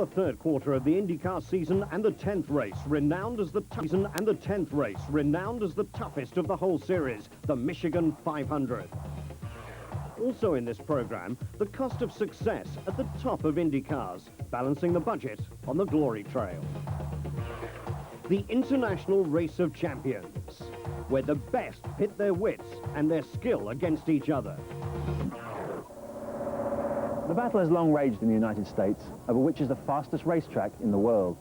the third quarter of the IndyCar season and the 10th race, renowned as the toughest of the whole series, the Michigan 500. Also in this program, the cost of success at the top of IndyCars, balancing the budget on the glory trail. The International Race of Champions, where the best pit their wits and their skill against each other. The battle has long raged in the United States over which is the fastest racetrack in the world.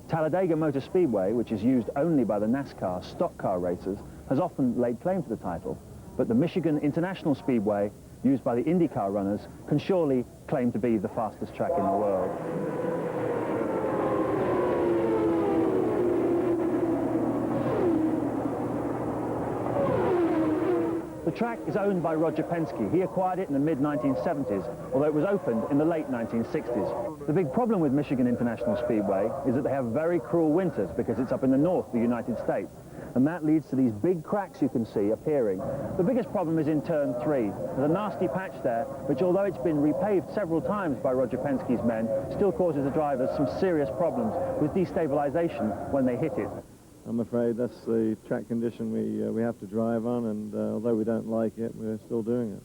Talladega Motor Speedway, which is used only by the NASCAR stock car racers, has often laid claim to the title, but the Michigan International Speedway, used by the IndyCar runners, can surely claim to be the fastest track in the world. The track is owned by Roger Penske. He acquired it in the mid-1970s, although it was opened in the late 1960s. The big problem with Michigan International Speedway is that they have very cruel winters because it's up in the north of the United States. And that leads to these big cracks you can see appearing. The biggest problem is in turn 3. There's a nasty patch there, which although it's been repaved several times by Roger Penske's men, still causes the drivers some serious problems with destabilization when they hit it. I'm afraid that's the track condition we have to drive on, and although we don't like it, we're still doing it.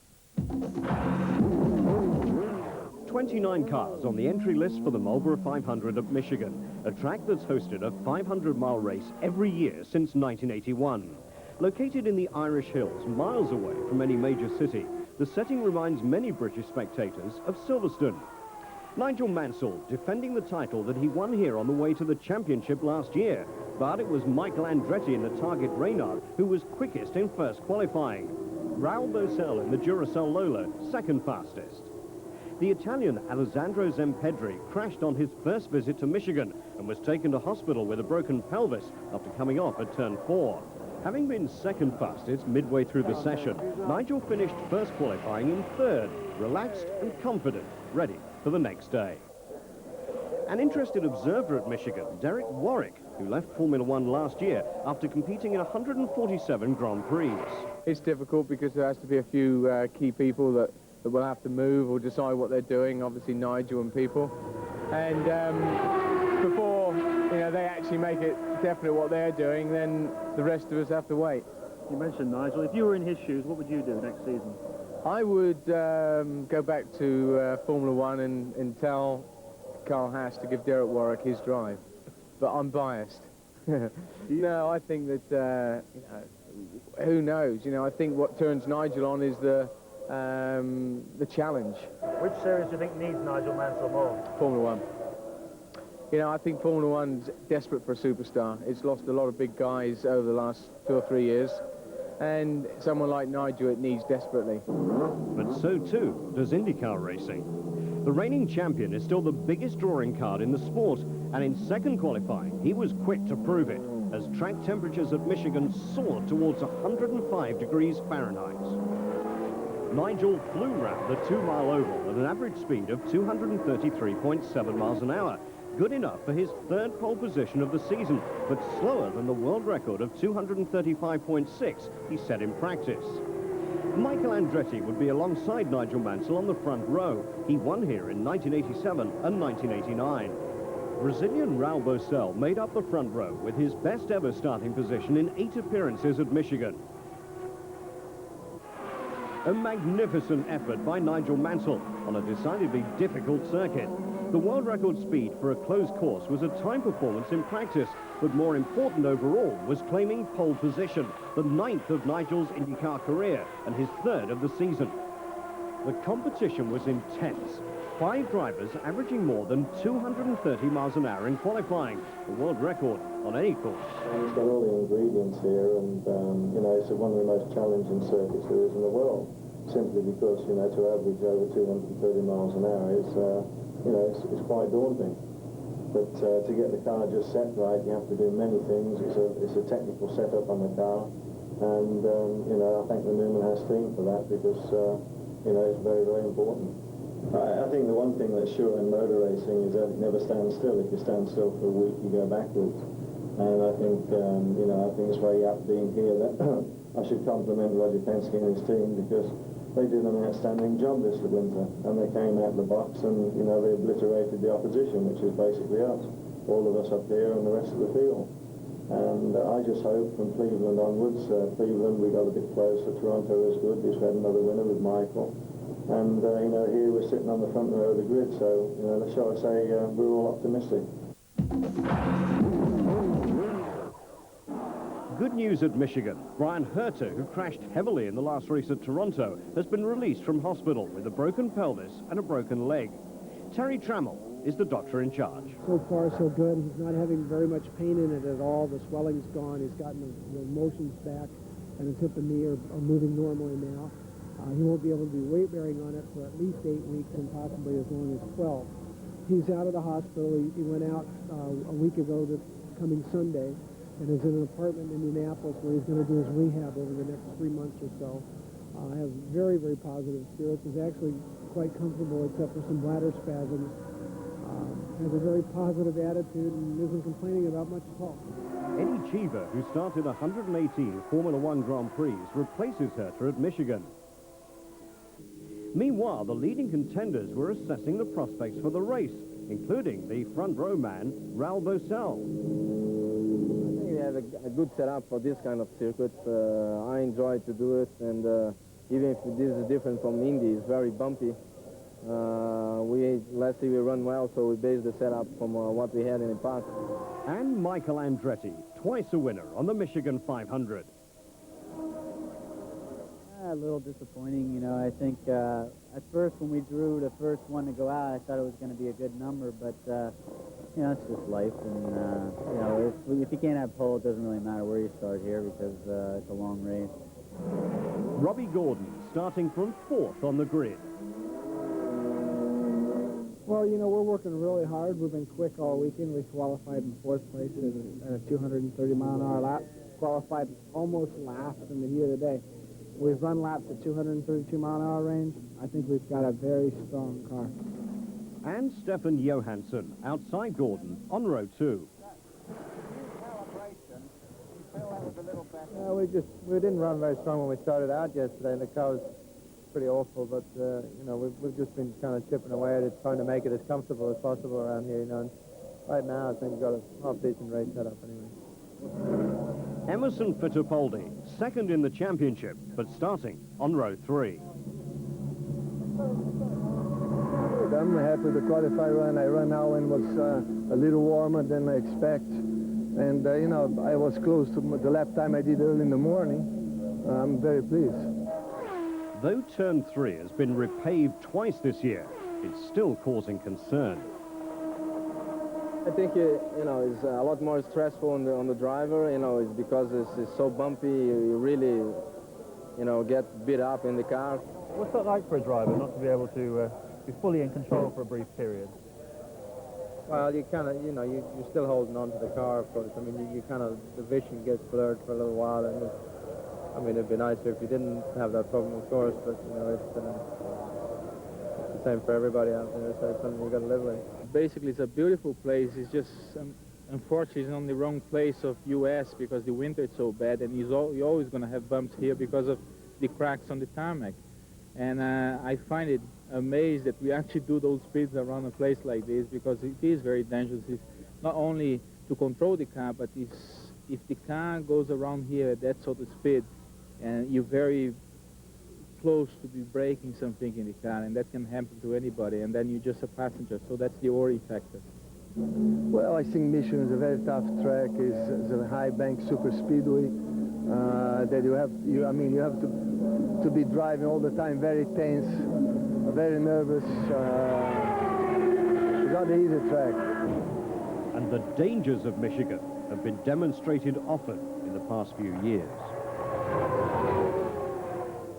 29 cars on the entry list for the Marlboro 500 at Michigan, a track that's hosted a 500-mile race every year since 1981. Located in the Irish Hills, miles away from any major city, the setting reminds many British spectators of Silverstone. Nigel Mansell defending the title that he won here on the way to the championship last year, but it was Michael Andretti in the Target Reynard who was quickest in first qualifying. Raul Boesel in the Duracell Lola, second fastest. The Italian Alessandro Zempedri crashed on his first visit to Michigan and was taken to hospital with a broken pelvis after coming off at turn 4. Having been second fastest midway through the session, Nigel finished first qualifying in third, relaxed and confident, ready for the next day. An interested observer at Michigan, Derek Warwick, who left Formula One last year after competing in 147 Grand Prix. It's difficult because there has to be a few key people that will have to move or decide what they're doing, obviously Nigel and people. And before they actually make it definite what they're doing, then the rest of us have to wait. You mentioned Nigel. If you were in his shoes, what would you do next season? I would go back to Formula One and tell Carl Haas to give Derek Warwick his drive. But I'm biased. No, I think that, who knows? I think what turns Nigel on is the challenge. Which series do you think needs Nigel Mansell more? Formula One. I think Formula One's desperate for a superstar. It's lost a lot of big guys over the last 2 or 3 years. And someone like Nigel it needs desperately. But so too does IndyCar racing. The reigning champion is still the biggest drawing card in the sport, and in second qualifying he was quick to prove it, as track temperatures at Michigan soared towards 105 degrees Fahrenheit. Nigel flew round the 2-mile oval at an average speed of 233.7 miles an hour. Good enough for his third pole position of the season, but slower than the world record of 235.6 he set in practice. Michael Andretti would be alongside Nigel Mansell on the front row. He won here in 1987 and 1989. Brazilian Raul Boesel made up the front row with his best ever starting position in 8 appearances at Michigan. A magnificent effort by Nigel Mansell on a decidedly difficult circuit. The world record speed for a closed course was a time performance in practice, but more important overall was claiming pole position, the 9th of Nigel's IndyCar career and his 3rd of the season. The competition was intense. 5 drivers averaging more than 230 miles an hour in qualifying, the world record on any course. It's got all the ingredients here, and it's one of the most challenging circuits there is in the world, simply because to average over 230 miles an hour is it's quite daunting. But to get the car just set right, you have to do many things. It's a technical setup on the car, and I thank the Newman-Haas team for that, because it's very, very important. I think the one thing that's sure in motor racing is that it never stands still. If you stand still for a week, you go backwards. And I think I think it's very apt being here that I should compliment Roger Penske and his team, because they did an outstanding job this winter, and they came out of the box and, you know, they obliterated the opposition, which is basically us, all of us up here and the rest of the field. And I just hope from Cleveland onwards, Cleveland, we got a bit closer, Toronto is good, we've had another winner with Michael. And, you know, here we're sitting on the front row of the grid, so, you know, shall I say, we're all optimistic. Good news at Michigan. Brian Herter, who crashed heavily in the last race at Toronto, has been released from hospital with a broken pelvis and a broken leg. Terry Trammell is the doctor in charge. So far, so good. He's not having very much pain in it at all. The swelling's gone. He's gotten the motions back, and his hip and knee are moving normally now. He won't be able to be weight-bearing on it for at least 8 weeks and possibly as long as 12. He's out of the hospital. He went out a week ago, this coming Sunday, and is in an apartment in Indianapolis where he's going to do his rehab over the next 3 months or so. Has very, very positive spirits. Is actually quite comfortable except for some bladder spasms. Has a very positive attitude and isn't complaining about much at all. Eddie Cheever, who started 118 Formula One Grand Prix, replaces Herter at Michigan. Meanwhile, the leading contenders were assessing the prospects for the race, including the front row man, Raul Boesel. I think they have a good setup for this kind of circuit. I enjoy to do it, and even if this is different from Indy, it's very bumpy. Last year we run well, so we based the setup from what we had in the past. And Michael Andretti, twice a winner on the Michigan 500. A little disappointing, you know. I think at first when we drew the first one to go out, I thought it was going to be a good number, but you know, it's just life, and you know, if you can't have pole, it doesn't really matter where you start here because it's a long race. Robbie Gordon starting from 4th on the grid. Well, you know, we're working really hard. We've been quick all weekend. We qualified in 4th place at a 230-mile-an-hour lap. Qualified almost last in the heat of the day. We've run laps at 232-mile-an-hour range. I think we've got a very strong car. And Stefan Johansson outside Gordon on row 2. We didn't run very strong when we started out yesterday, and the car was pretty awful, but, you know, we've just been kind of chipping away at it, trying to make it as comfortable as possible around here, you know. And right now, I think we've got a half-decent race set up anyway. Emerson Fittipaldi, 2nd in the championship, but starting on row 3. I'm happy with the qualify run. I ran now and was a little warmer than I expect. And, you know, I was close to the lap time I did early in the morning. I'm very pleased. Though turn 3 has been repaved twice this year, it's still causing concern. I think you know, it's a lot more stressful on the driver. You know, it's because it's so bumpy. You really, you know, get beat up in the car. What's that like for a driver, not to be able to be fully in control for a brief period? Well, you kind of, you know, you're still holding on to the car, of course. I mean, you kind of, the vision gets blurred for a little while, and I mean, it'd be nicer if you didn't have that problem, of course, but, you know, it's the same for everybody out there, so it's something you've got to live with. Basically, it's a beautiful place. It's just, unfortunately, it's on the wrong place of U.S. because the winter is so bad, and you're always going to have bumps here because of the cracks on the tarmac. And I find it amazed that we actually do those speeds around a place like this because it is very dangerous. It's not only to control the car, but if the car goes around here at that sort of speed, and you're very close to be breaking something in the car, and that can happen to anybody, and then you're just a passenger, so that's the worry factor. Well, I think Michigan is a very tough track. It's a high bank super speedway that you have to be driving all the time, very tense, very nervous. It's not an easy track. And the dangers of Michigan have been demonstrated often in the past few years.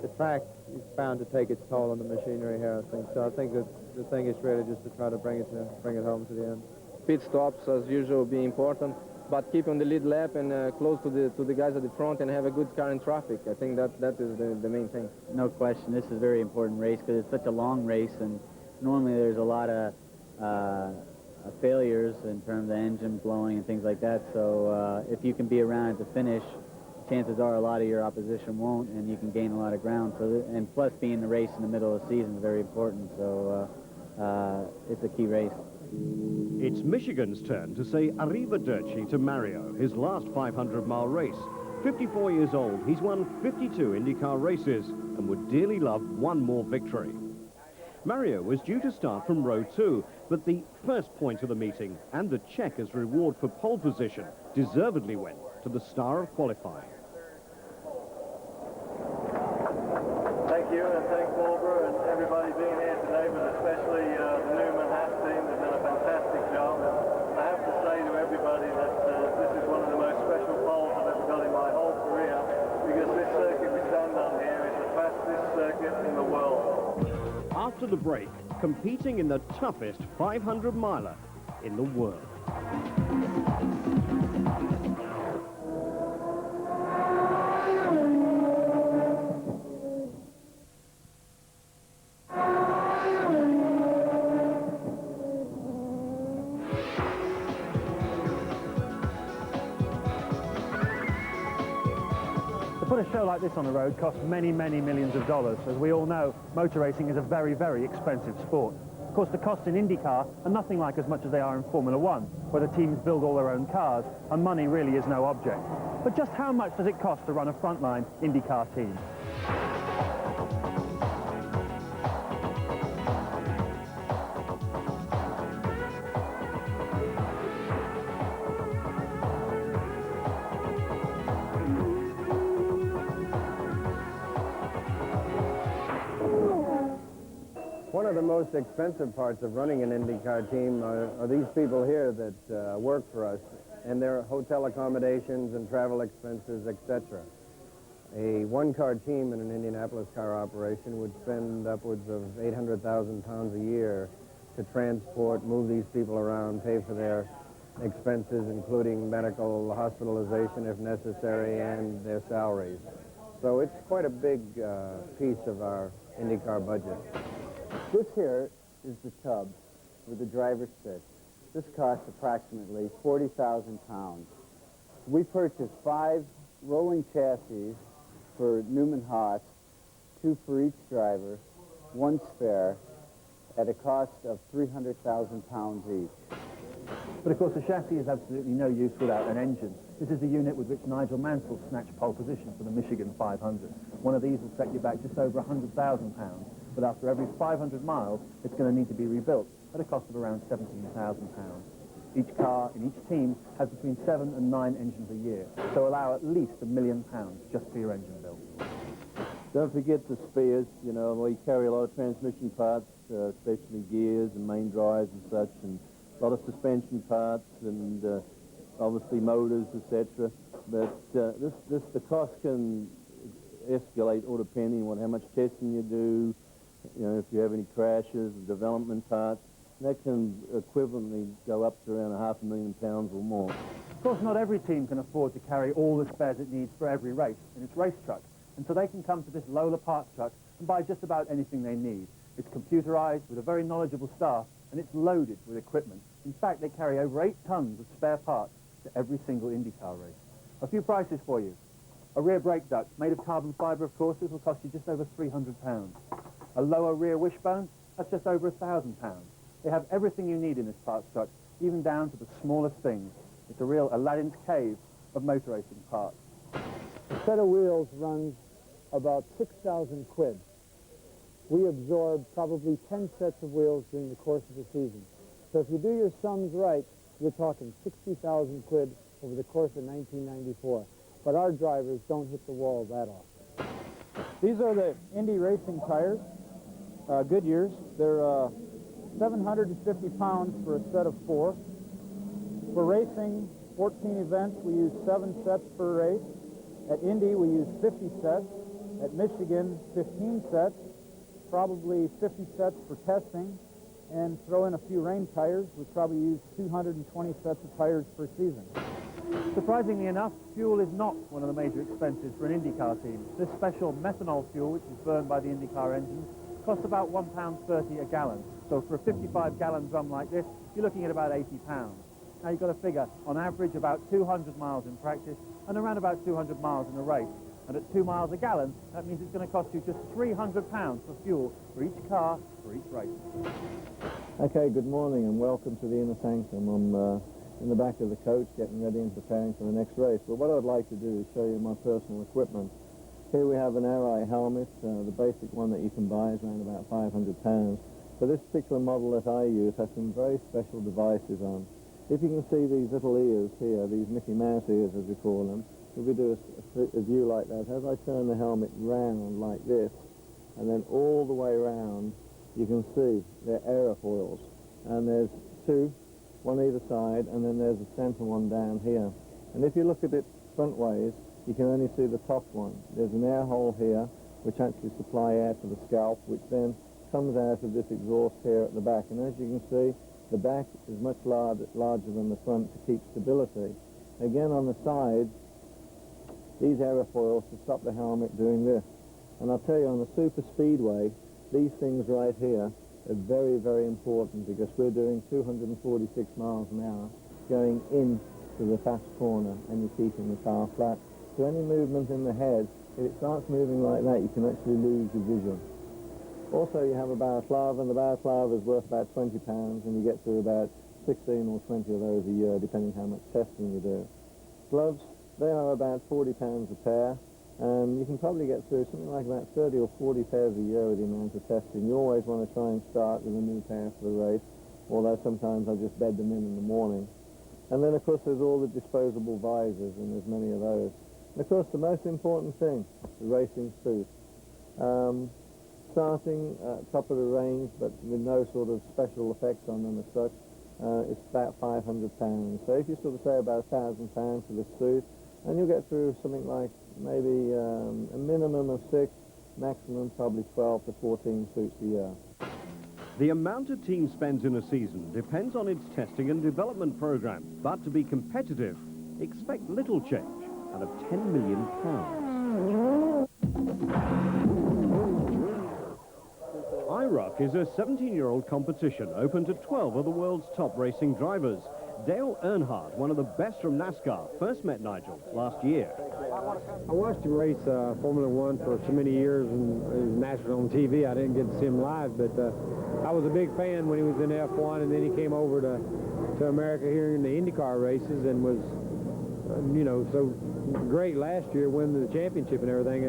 The track is bound to take its toll on the machinery here, I think. So I think that the thing is really just to try to bring it home to the end. Pit stops, as usual, be important, but keep on the lead lap and close to the guys at the front and have a good car in traffic. I think that is the main thing. No question, this is a very important race because it's such a long race, and normally there's a lot of failures in terms of engine blowing and things like that. So if you can be around at the finish, chances are a lot of your opposition won't, and you can gain a lot of ground. So, and plus being the race in the middle of the season is very important. So it's a key race. It's Michigan's turn to say arrivederci to Mario, his last 500-mile race. 54 years old, he's won 52 IndyCar races and would dearly love one more victory. Mario was due to start from row 2, but the first point of the meeting and the check as reward for pole position deservedly went to the star of qualifying. Thank you, and thank Wilbur and everybody being here today, but especially the Newman Haas team. They've done a fantastic job. And I have to say to everybody that this is one of the most special poles I've ever done in my whole career, because this circuit we stand on here is the fastest circuit in the world. After the break, competing in the toughest 500-miler in the world. To put a show like this on the road costs many, many millions of dollars. As we all know, motor racing is a very, very expensive sport. Of course, the costs in IndyCar are nothing like as much as they are in Formula One, where the teams build all their own cars, and money really is no object. But just how much does it cost to run a frontline IndyCar team? One of the most expensive parts of running an IndyCar team are these people here that work for us, and their hotel accommodations and travel expenses, etc. A one-car team in an Indianapolis car operation would spend upwards of 800,000 pounds a year to transport, move these people around, pay for their expenses, including medical hospitalization if necessary, and their salaries. So it's quite a big piece of our IndyCar budget. This here is the tub where the driver sits. This costs approximately 40,000 pounds. We purchased 5 rolling chassis for Newman Haas, 2 for each driver, 1 spare, at a cost of 300,000 pounds each. But of course, the chassis is absolutely no use without an engine. This is the unit with which Nigel Mansell snatched pole position for the Michigan 500. One of these will set you back just over 100,000 pounds. But after every 500 miles, it's going to need to be rebuilt at a cost of around 17,000 pounds. Each car in each team has between 7 and 9 engines a year, so allow at least £1 million just for your engine bill. Don't forget the spares. You know, we carry a lot of transmission parts, especially gears and main drives and such, and a lot of suspension parts and obviously motors, etc. But the cost can escalate all depending on how much testing you do. You know, if you have any crashes, development parts, that can equivalently go up to around £500,000 or more. Of course, not every team can afford to carry all the spares it needs for every race in its race truck, and so they can come to this Lola parts truck and buy just about anything they need. It's computerized with a very knowledgeable staff, and it's loaded with equipment. In fact, they carry over 8 tons of spare parts to every single IndyCar race. A few prices for you. A rear brake duct, made of carbon fibre, of course, this will cost you just over £300. A lower rear wishbone, that's just over £1,000. They have everything you need in this parts truck, even down to the smallest things. It's a real Aladdin's cave of motor racing parts. A set of wheels runs about 6,000 quid. We absorb probably 10 sets of wheels during the course of the season. So if you do your sums right, you're talking 60,000 quid over the course of 1994. But our drivers don't hit the wall that often. These are the Indy Racing tires, Goodyears. They're 750 pounds for a set of 4. For racing, 14 events, we use 7 sets per race. At Indy, we use 50 sets. At Michigan, 15 sets, probably 50 sets for testing. And throw in a few rain tires, we probably use 220 sets of tires per season. Surprisingly enough, fuel is not one of the major expenses for an IndyCar team. This special methanol fuel, which is burned by the IndyCar engines, costs about £1.30 a gallon. So for a 55-gallon drum like this, you're looking at about £80. Now you've got to figure, on average, about 200 miles in practice and around about 200 miles in a race. And at 2 miles a gallon, that means it's going to cost you just £300 for fuel for each car, for each race. Okay, good morning and welcome to the inner sanctum. I'm in the back of the coach getting ready and preparing for the next race. But what I'd like to do is show you my personal equipment. Here we have an air eye helmet. The basic one that you can buy is around about £500. But this particular model that I use has some very special devices on. If you can see these little ears here, these Mickey Mouse ears as we call them, if we do a view like that, as I turn the helmet round like this, and then all the way round, you can see they're aerofoils. And there's two, one either side, and then there's a center one down here. And if you look at it front ways, you can only see the top one. There's an air hole here, which actually supply air to the scalp, which then comes out of this exhaust here at the back. And as you can see, the back is much larger than the front to keep stability. Again, on the sides, these aerofoils to stop the helmet doing this. And I'll tell you, on the super speedway, these things right here are very, very important because we're doing 246 miles an hour going into the fast corner and you're keeping the car flat. So any movement in the head, if it starts moving like that, you can actually lose your vision. Also, you have a balaclava, and the balaclava is worth about £20, and you get through about 16 or 20 of those a year, depending how much testing you do. Gloves, they are about £40 a pair, and you can probably get through something like about 30 or 40 pairs a year with the amount of testing. You always want to try and start with a new pair for the race, although sometimes I just bed them in the morning. And then, of course, there's all the disposable visors, and there's many of those. And, of course, the most important thing, the racing suit. Starting at top of the range, but with no sort of special effects on them as such, it's about £500. So if you sort of say about £1,000 for the suit, and you'll get through something like maybe a minimum of 6, maximum probably 12 to 14 suits a year. The amount a team spends in a season depends on its testing and development program, but to be competitive, expect little change out of £10 million. IROC is a 17-year-old competition open to 12 of the world's top racing drivers. Dale Earnhardt, one of the best from NASCAR, first met Nigel last year. I watched him race Formula One for so many years, and it was national on TV. I didn't get to see him live, but I was a big fan when he was in F1, and then he came over to America here in the IndyCar races and was, you know, so great last year, winning the championship and everything.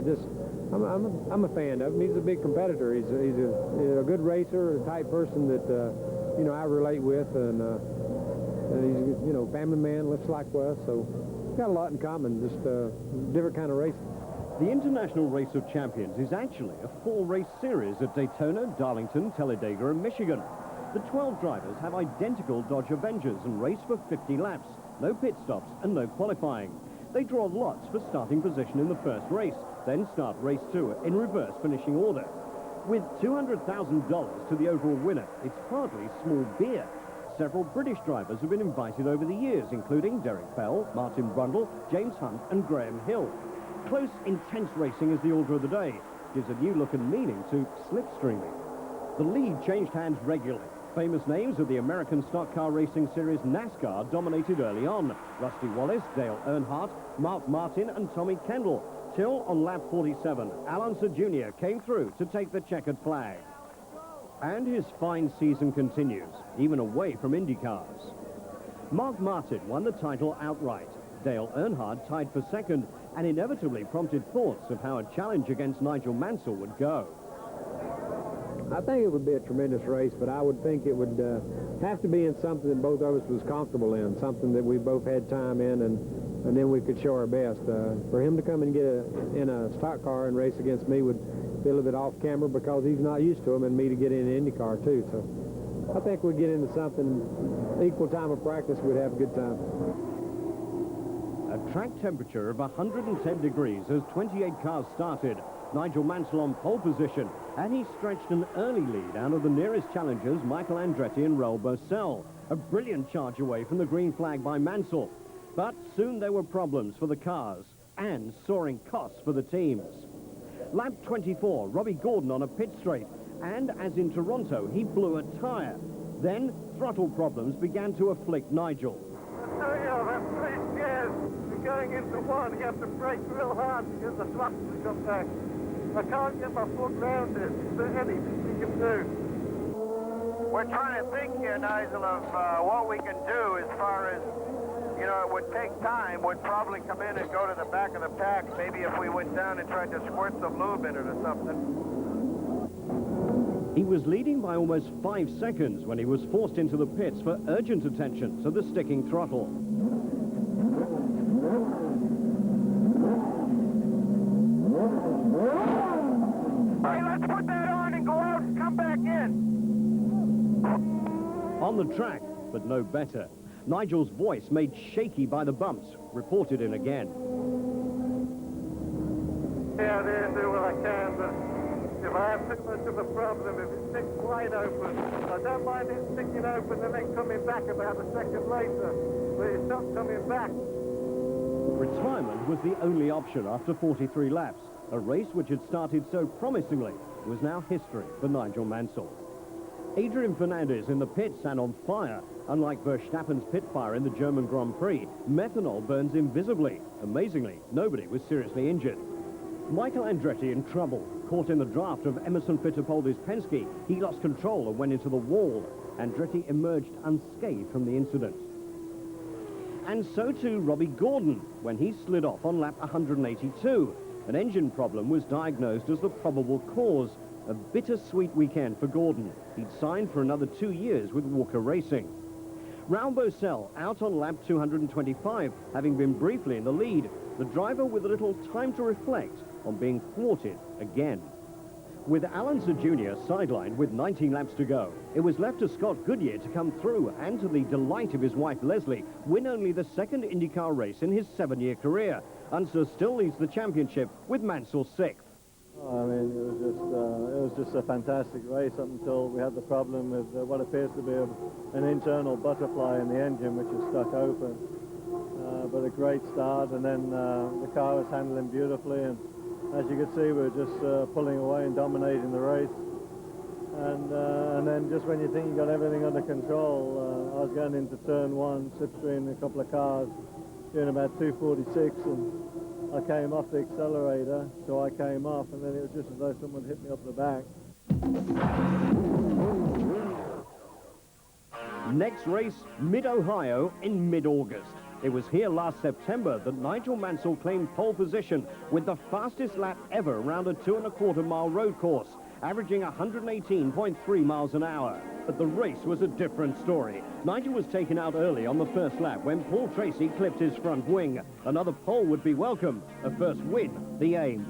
I'm a fan of him. He's a big competitor. He's a good racer, a type person that you know, I relate with, and he's, you know, family man, looks like us, so we've got a lot in common, just different kind of racing. The International Race of Champions is actually a 4-race series at Daytona, Darlington, Talladega and Michigan. The 12 drivers have identical Dodge Avengers and race for 50 laps, no pit stops and no qualifying. They draw lots for starting position in the first race, then start race 2 in reverse finishing order. With $200,000 to the overall winner, it's hardly small beer. Several British drivers have been invited over the years, including Derek Bell, Martin Brundle, James Hunt and Graham Hill. Close, intense racing is the order of the day, gives a new look and meaning to slipstreaming. The lead changed hands regularly. Famous names of the American stock car racing series NASCAR dominated early on. Rusty Wallace, Dale Earnhardt, Mark Martin and Tommy Kendall. Till on lap 47, Al Unser Jr. came through to take the checkered flag. And his fine season continues, even away from Indy cars. Mark Martin won the title outright. Dale Earnhardt tied for second and inevitably prompted thoughts of how a challenge against Nigel Mansell would go. I think it would be a tremendous race, but I would think it would have to be in something that both of us was comfortable in, something that we both had time in, and then we could show our best. For him to come and get in a stock car and race against me would be a little bit off camera because he's not used to them, and me to get in an Indy car too. So I think we'd get into something, equal time of practice, we'd have a good time. A track temperature of 110 degrees as 28 cars started. Nigel Mansell on pole position, and he stretched an early lead out of the nearest challengers, Michael Andretti and Raul Boesel. A brilliant charge away from the green flag by Mansell. But soon there were problems for the cars and soaring costs for the teams. Lap 24, Robbie Gordon on a pit straight, and as in Toronto, he blew a tyre. Then throttle problems began to afflict Nigel. going into one, you have to brake real hard to get the thrust to come back. I can't get my foot round it. Is there anything you can do? We're trying to think here, Nigel, of what we can do as far as, you know, it would take time. We'd probably come in and go to the back of the pack, maybe if we went down and tried to squirt some lube in it or something. He was leading by almost 5 seconds when he was forced into the pits for urgent attention to the sticking throttle. Hey, let's put that on and go out and come back in. On the track, but no better. Nigel's voice, made shaky by the bumps, reported in again. Yeah, there, do what I can, but if I have too much of a problem, if it sticks wide open, I don't mind it sticking open and then coming back about a second later, but it's not coming back. Retirement was the only option after 43 laps. A race which had started so promisingly was now history for Nigel Mansell. Adrian Fernandez in the pits and on fire. Unlike Verstappen's pit fire in the German Grand Prix, methanol burns invisibly. Amazingly, nobody was seriously injured. Michael Andretti in trouble. Caught in the draft of Emerson Fittipaldi's Penske, he lost control and went into the wall. Andretti emerged unscathed from the incident. And so too Robbie Gordon, when he slid off on lap 182. An engine problem was diagnosed as the probable cause. A bittersweet weekend for Gordon. He'd signed for another 2 years with Walker Racing. Raoul Boesel out on lap 225, having been briefly in the lead. The driver with a little time to reflect on being thwarted again. With Alan Jr. sidelined with 19 laps to go, it was left to Scott Goodyear to come through and, to the delight of his wife Leslie, win only the second IndyCar race in his 7-year career. Unser still leads the championship with Mansell 6th. I mean, it was just a fantastic race up until we had the problem with what appears to be an internal butterfly in the engine, which is stuck open. But a great start, and then the car was handling beautifully, and as you can see, we were just pulling away and dominating the race. And then just when you think you got everything under control, I was going into turn 1, slipstream a couple of cars, doing about 246, and I came off the accelerator, so I came off, and then it was just as though someone hit me up the back. Next race, mid-Ohio in mid-August. It was here last September that Nigel Mansell claimed pole position with the fastest lap ever around a 2.25-mile road course, averaging 118.3 miles an hour. But the race was a different story. Nigel was taken out early on the first lap when Paul Tracy clipped his front wing. Another pole would be welcome. A first win, the aim.